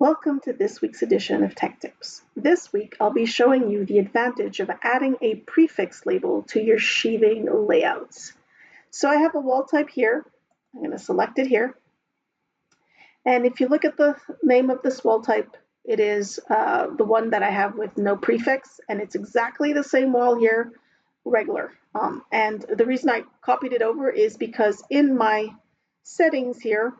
Welcome to this week's edition of Tech Tips. This week I'll be showing you the advantage of adding a prefix label to your sheathing layouts. So I have a wall type here. I'm going to select it here. And if you look at the name of this wall type, it is the one that I have with no prefix, and it's exactly the same wall here, regular. And the reason I copied it over is because in my settings here,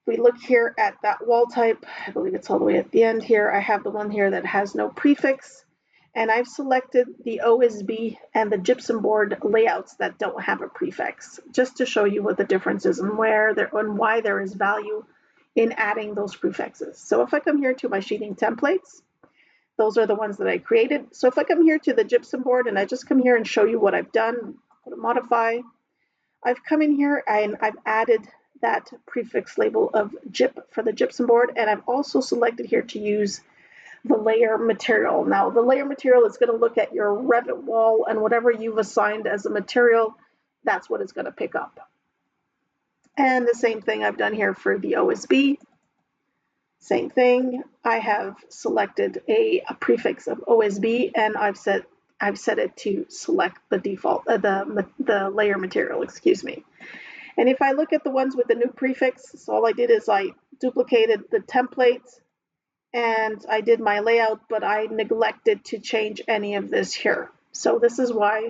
we look here at that wall type, I believe it's all the way at the end here, I have the one here that has no prefix, and I've selected the OSB and the gypsum board layouts that don't have a prefix, just to show you what the difference is and why there is value in adding those prefixes. So if I come here to my sheathing templates, those are the ones that I created. So if I come here to the gypsum board and I just come here and show you what I've done, go to modify, I've come in here and I've added that prefix label of gyp for the gypsum board, and I've also selected here to use the layer material. Now the layer material is going to look at your Revit wall, and whatever you've assigned as a material, that's what it's going to pick up. And the same thing I've done here for the OSB. Same thing, I have selected a prefix of OSB, and I've set it to select the default the layer material, excuse me. And if I look at the ones with the new prefix, so all I did is I duplicated the templates and I did my layout, but I neglected to change any of this here. So this is why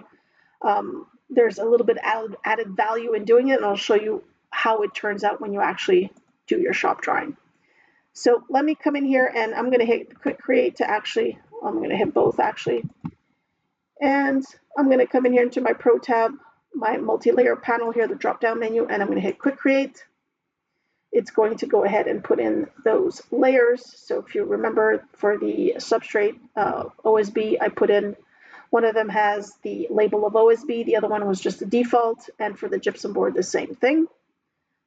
there's a little bit added value in doing it, and I'll show you how it turns out when you actually do your shop drawing. So let me come in here and I'm going to hit quick create to actually, I'm going to hit both actually. And I'm going to come in here into my Pro tab, my multi-layer panel here, the drop-down menu, and I'm going to hit quick create. It's going to go ahead and put in those layers. So if you remember for the substrate OSB, I put in, one of them has the label of OSB, the other one was just the default, and for the gypsum board, the same thing.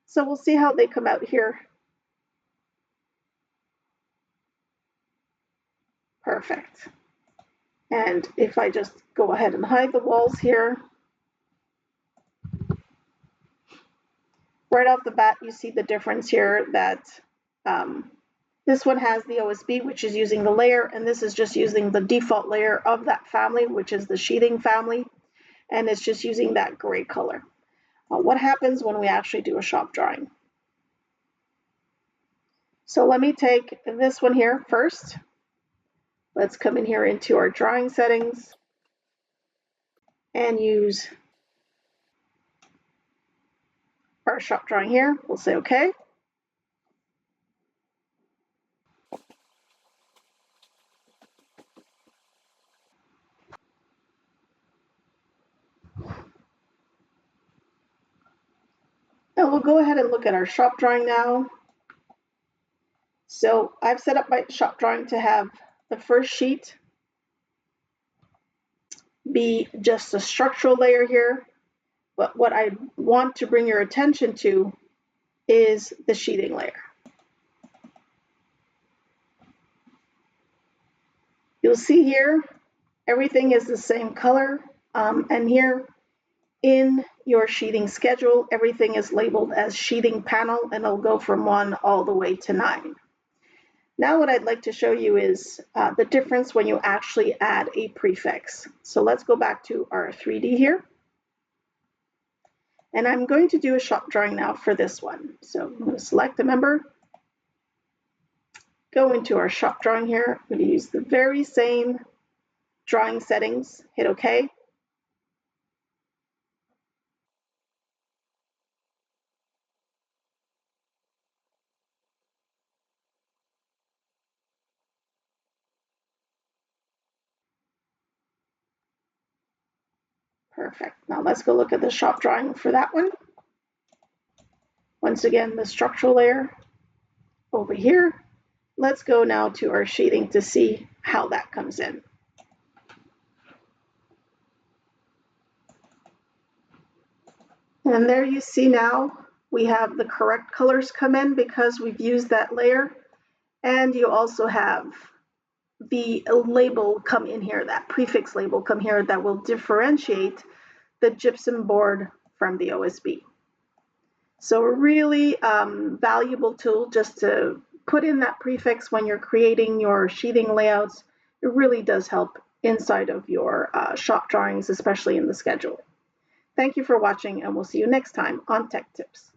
So we'll see how they come out here. Perfect. And if I just go ahead and hide the walls here, right off the bat, you see the difference here that this one has the OSB, which is using the layer, and this is just using the default layer of that family, which is the sheathing family, and it's just using that gray color. What happens when we actually do a shop drawing? So let me take this one here first. Let's come in here into our drawing settings and use our shop drawing here. We'll say okay. Now we'll go ahead and look at our shop drawing now. So I've set up my shop drawing to have the first sheet be just a structural layer here, but what I want to bring your attention to is the sheathing layer. You'll see here, everything is the same color, and here in your sheathing schedule, everything is labeled as sheathing panel, and it'll go from 1 all the way to 9. Now what I'd like to show you is the difference when you actually add a prefix. So let's go back to our 3D here. And I'm going to do a shop drawing now for this one. So I'm going to select a member, go into our shop drawing here. I'm going to use the very same drawing settings, hit OK. Perfect. Now let's go look at the shop drawing for that one. Once again, the structural layer over here. Let's go now to our sheathing to see how that comes in. And there you see now we have the correct colors come in because we've used that layer. And you also have the label come in here, that prefix label come here that will differentiate the gypsum board from the OSB. So a really valuable tool just to put in that prefix when you're creating your sheathing layouts. It really does help inside of your shop drawings, especially in the schedule. Thank you for watching, and we'll see you next time on Tech Tips.